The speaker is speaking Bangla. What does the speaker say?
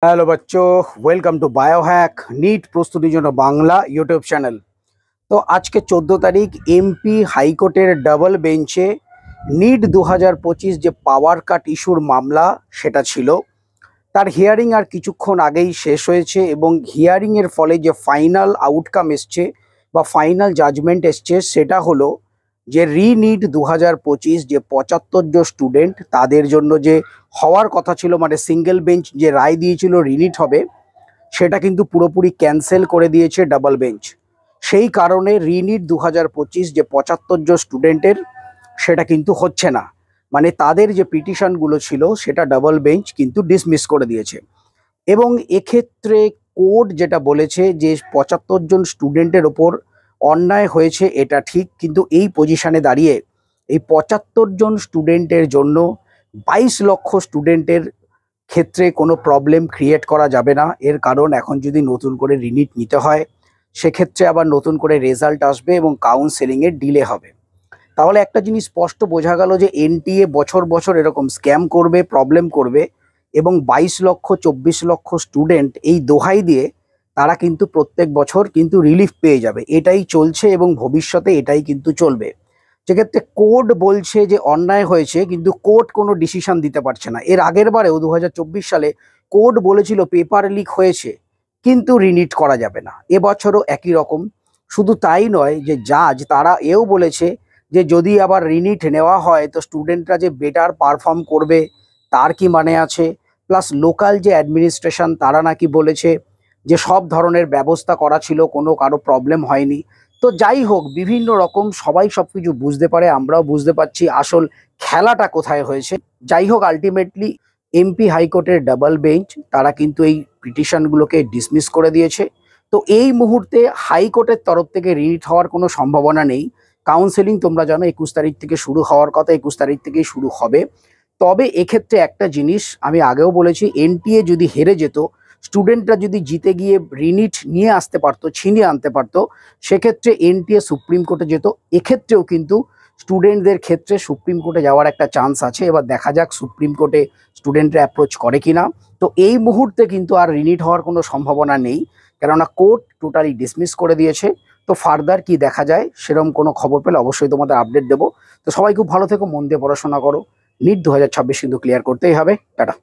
हेलो बच्चों, वेलकम टू बायोहैक नीट প্রস্তুতির জন্য বাংলা ইউটিউব চ্যানেল। তো আজকে 14 তারিখ এমপি হাইকোর্টের ডাবল বেঞ্চে নিট 2025 যে পাওয়ার কাট ইস্যুর মামলা সেটা ছিল, তার হিয়ারিং আর কিছুক্ষণ আগেই শেষ হয়েছে এবং হিয়ারিং এর ফলে যে ফাইনাল আউটকাম এসছে বা ফাইনাল জাজমেন্ট এসছে সেটা হলো যে রিনিট 2025 যে 75 জন স্টুডেন্ট তাদের জন্য যে হওয়ার কথা ছিল, মানে সিঙ্গেল বেঞ্চ যে রায় দিয়েছিল রিনিট হবে, সেটা কিন্তু পুরোপুরি ক্যান্সেল করে দিয়েছে ডাবল বেঞ্চ। সেই কারণে রিনিট 2025 যে 75 জন স্টুডেন্টের সেটা কিন্তু হচ্ছে না, মানে তাদের যে পিটিশনগুলো ছিল সেটা ডাবল বেঞ্চ কিন্তু ডিসমিস করে দিয়েছে। এবং এক্ষেত্রে কোর্ট যেটা বলেছে যে 75 জন স্টুডেন্টের ওপর অন্যায় হয়েছে এটা ঠিক, কিন্তু এই পজিশনে দাঁড়িয়ে এই 75 জন স্টুডেন্টের জন্য 22 লক্ষ স্টুডেন্টের ক্ষেত্রে কোনো প্রবলেম ক্রিয়েট করা যাবে না। এর কারণ এখন যদি নতুন করে রিনিট নিতে হয় সেক্ষেত্রে আবার নতুন করে রেজাল্ট আসবে এবং কাউন্সেলিংয়ের ডিলে হবে। তাহলে একটা জিনিস স্পষ্ট বোঝা গেল যে এনটিএ বছর বছর এরকম স্ক্যাম করবে, প্রবলেম করবে এবং 22 লক্ষ 24 লক্ষ স্টুডেন্ট এই দোহাই দিয়ে তারা কিন্তু প্রত্যেক বছর কিন্তু রিলিফ পেয়ে যাবে। এটাই চলছে এবং ভবিষ্যতে এটাই কিন্তু চলবে। সেক্ষেত্রে কোর্ট বলছে যে অন্যায় হয়েছে, কিন্তু কোর্ট কোনো ডিসিশন দিতে পারছে না। এর আগের বারেও 2024 সালে কোর্ট বলেছিল পেপার লিক হয়েছে কিন্তু রিনিট করা যাবে না। এবছরও একই রকম। শুধু তাই নয়, যে জাজ তারা এও বলেছে যে যদি আবার রিনিট নেওয়া হয় তো স্টুডেন্টরা যে বেটার পারফর্ম করবে তার কি মানে আছে। প্লাস লোকাল যে অ্যাডমিনিস্ট্রেশন তারা নাকি বলেছে যে সব ধরনের ব্যবস্থা করা ছিল, কোনো কারো প্রবলেম হয়নি। তো যাই হোক, বিভিন্ন রকম সবাই সব কিছু বুঝতে পারে, আমরাও বুঝতে পারছি আসল খেলাটা কোথায় হয়েছে। যাই হোক, আলটিমেটলি এমপি হাইকোর্টের ডাবল বেঞ্চ তারা কিন্তু এই পিটিশনগুলোকে ডিসমিস করে দিয়েছে। তো এই মুহূর্তে হাইকোর্টের তরফ থেকে রিনিট হওয়ার কোনো সম্ভাবনা নেই। কাউন্সেলিং তোমরা জানো 21 তারিখ থেকে শুরু হওয়ার কথা, 21 তারিখ থেকেই শুরু হবে। তবে এক্ষেত্রে একটা জিনিস আমি আগেও বলেছি, এনটিএ যদি হেরে যেত, স্টুডেন্টরা যদি জিতে গিয়ে রিনিট নিয়ে আসতে পারতো, ছিনিয়ে আনতে পারতো, সেক্ষেত্রে এনটিএ সুপ্রিম কোর্টে যেত। এক্ষেত্রেও কিন্তু স্টুডেন্টদের ক্ষেত্রে সুপ্রিম কোর্টে যাওয়ার একটা চান্স আছে। এবার দেখা যাক সুপ্রিম কোর্টে স্টুডেন্টরা অ্যাপ্রোচ করে কিনা। তো এই মুহূর্তে কিন্তু আর রিনিট হওয়ার কোনো সম্ভাবনা নেই, কেননা কোর্ট টোটালি ডিসমিস করে দিয়েছে। তো ফার্দার কি দেখা যায় সেরকম কোনো খবর পেলে অবশ্যই তোমাদের আপডেট দেবো। তো সবাই খুব ভালো থেকো, মন দিয়ে পড়াশোনা করো। নিট 2026 কিন্তু ক্লিয়ার করতেই হবে। টাটা।